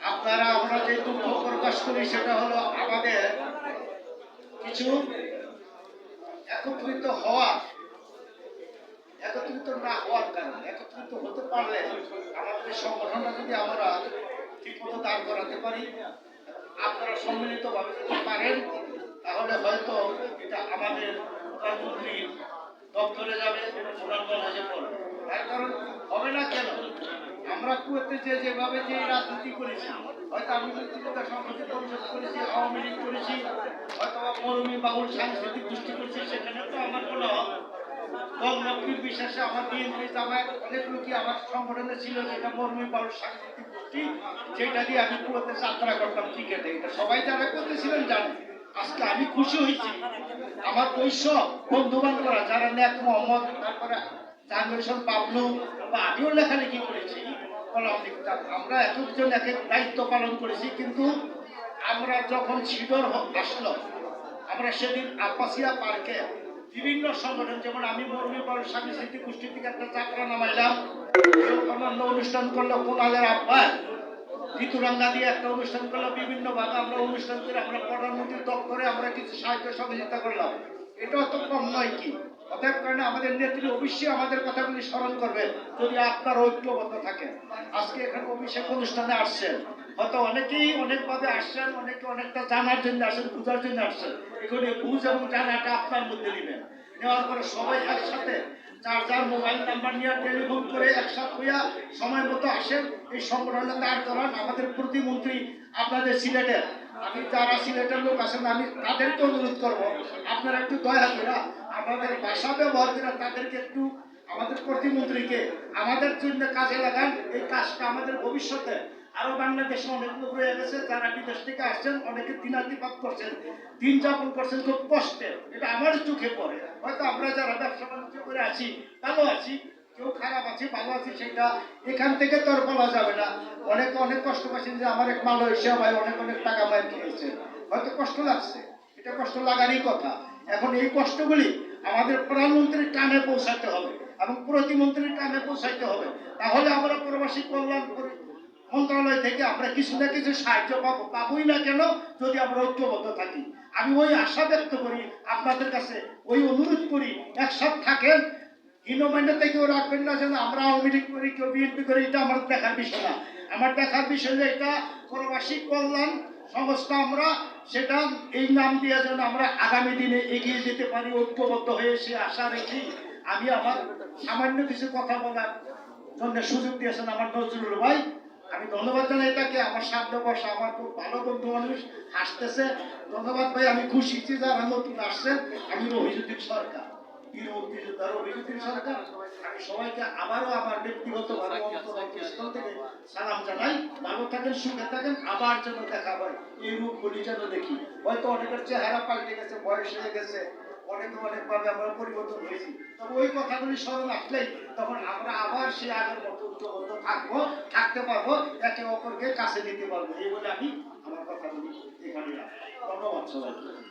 আপনারা আমরা যে দুঃখ প্রকাশ করি সেটা হলো আমাদের কিছু একত্রিত না হওয়ার কারণে। একত্রিত হতে পারলে আমাদের সংগঠনটা যদি আমরা ঠিকমতো দাঁড় করাতে পারি, আপনারা সম্মিলিত ভাবে যদি পারেন, তাহলে হয়তো এটা আমাদের প্রধানমন্ত্রী দপ্তরে যাবে, ওনার কলেজে পড়বে। তার কারণ হবে না কেন? আমরা কুয়েতে যেভাবে যে রাজনীতি করেছি, হয়তো আমি মুক্তিযোদ্ধা সংসদে পরিষদ করেছি, আওয়ামী লীগ করেছি, হয়তো মরমী বাউল সাংস্কৃতিক গোষ্ঠী করেছি, সেখানে তো আমার কোনো দলমুক্তির বিশ্বাসে আমার বিএনপি জামায়াত অনেক লোকই আমার সংগঠনে ছিল, যেটা মরমী বাউল সাংস্কৃতিক গোষ্ঠী, যেটা দিয়ে আমি কুয়েতে যাত্রা করতাম ক্রিকেটে। এটা সবাই যারা করতেছিলেন জানেন। আজকে আমি খুশি হয়েছি আমার ওইসব বন্ধু বান্ধবরা যারা নেক মোহাম্মদ, তারপরে জাহাঙ্গীর বাবলু বা আমিও লেখালেখি করেছি, আমরা এক একজন এক এক দায়িত্ব পালন করেছি। কিন্তু আমরা যখন শিডর আসলো, আমরা সেদিন আব্বাসিয়া পার্কে বিভিন্ন সংগঠন, যেমন আমি মরমী বাউল সাংস্কৃতিক গোষ্ঠী থেকে একটা যাত্রা নামাইলাম, অন্যান্য অনুষ্ঠান করলো, কোনালের আব্বাস ঋতুরাঙ্গা দিয়ে একটা অনুষ্ঠান করলাম, বিভিন্ন ভাবে আমরা অনুষ্ঠান করে আমরা প্রধানমন্ত্রীর দপ্তরে আমরা কিছু সাহায্য সহযোগিতা করলাম। এটাও তো কম নয় কি? অতএব কারণে আমাদের নেত্রী অবশ্যই আমাদের কথাগুলি স্মরণ করবে যদি আপনার ঐক্যবদ্ধ থাকেন। আজকে এখানে অভিষেক অনুষ্ঠানে আসছেন, হয়তো অনেকেই অনেকভাবে আসছেন, অনেকে অনেকটা জানার জন্য আসেন, বুঝার জন্য আসছেন। এখানে বুঝ এবং জানাটা আপনার মধ্যে নেবেন, নেওয়ার পরে সবাই একসাথে যার যার মোবাইল নাম্বার নিয়ে টেলিফোন করে একসাথে হইয়া সময় মতো আসেন, এই সংগঠনে দাঁড় করান। আমাদের প্রতিমন্ত্রী আপনাদের সিলেটের, আমি যারা সিলেটের লোক আছেন আমি তাদেরকে অনুরোধ করব, আপনারা একটু দয়া করে আমাদের ভাষা ব্যবহার করে তাদেরকে একটু, আমাদের প্রতিমন্ত্রীকে আমাদের জন্য কাজে লাগান। এই কাজটা আমাদের ভবিষ্যতে আরো বাংলাদেশে অনেক লোক রয়ে গেছে যারা বিদেশ থেকে আসছেন, অনেকে দিনাতিপাত করছেন, দিন যাপন করছেন খুব কষ্টে। এটা আমার চোখে পড়ে। হয়তো আমরা যারা ব্যবসা বাণিজ্য করে আছি ভালো আছি, কেউ খারাপ আছে ভালো আছে, সেটা এখান থেকে তো আর বলা যাবে না। অনেকে অনেক কষ্ট পাচ্ছেন, যে আমার এক মালয়েশিয়া ভাই অনেক অনেক টাকা মায়ের খেয়েছে, হয়তো কষ্ট লাগছে, এটা কষ্ট লাগারই কথা। এখন এই কষ্টগুলি আমাদের প্রধানমন্ত্রীর কানে পৌঁছাতে হবে এবং প্রতিমন্ত্রীর কানে পৌঁছাইতে হবে, তাহলে আমরা প্রবাসী কল্যাণ মন্ত্রণালয় থেকে আমরা কিছু না কিছু সাহায্য পাবোই না কেন, যদি আমরা ঐক্যবদ্ধ থাকি। আমি ওই আশা ব্যক্ত করি আপনাদের কাছে, ওই অনুরোধ করি, একসাথে থাকেন। হীনমান্যতা কেউ রাখবেন না যেন আমরা আওয়ামী লীগ করি, কেউ বিএনপি করি, এটা আমার দেখার বিষয় না। আমার দেখার বিষয় যে এটা প্রবাসী কল্যাণ সংস্থা, আমরা সেটা এই নাম দিয়ে যেন আমরা আগামী দিনে এগিয়ে যেতে পারি ঐক্যবদ্ধ হয়ে, সে আশা রেখে আমি আমার সামান্য কিছু কথা বলার জন্য সুযোগ দিয়েছেন আমার নজরুল ভাই, আমি ধন্যবাদ জানাই তাকে। আমার সামনে বসা আমার খুব ভালো বন্ধু মানুষ, হাসতেছে। ধন্যবাদ ভাই, আমি খুশি যে যারা নতুন আসছেন। আমি রহিজুদ্দিন সরকার, বীর মুক্তিযোদ্ধা রহিজুদ্দিন সরকার। আমি সবাইকে আবারও আমার ব্যক্তিগতভাবে অন্তরস্থল থেকে সালাম জানাই। ভালো থাকেন, সুখে থাকেন, আবার যেন দেখা হয়, এই রূপগুলি যেন দেখি। হয়তো অনেকের চেহারা পাল্টে গেছে, বয়স হয়ে গেছে, অনেকে অনেকভাবে আমরা পরিবর্তন হয়েছি, তবে ওই কথাগুলি স্মরণ আসলেই তখন আমরা আবার সে আগের মতো ঐক্যবদ্ধ থাকতে পারবো, একে অপরকে কাছে নিতে পারবো। এই বলে আমি আমার কথাগুলি এখানে রাখি। ধন্যবাদ সবাইকে।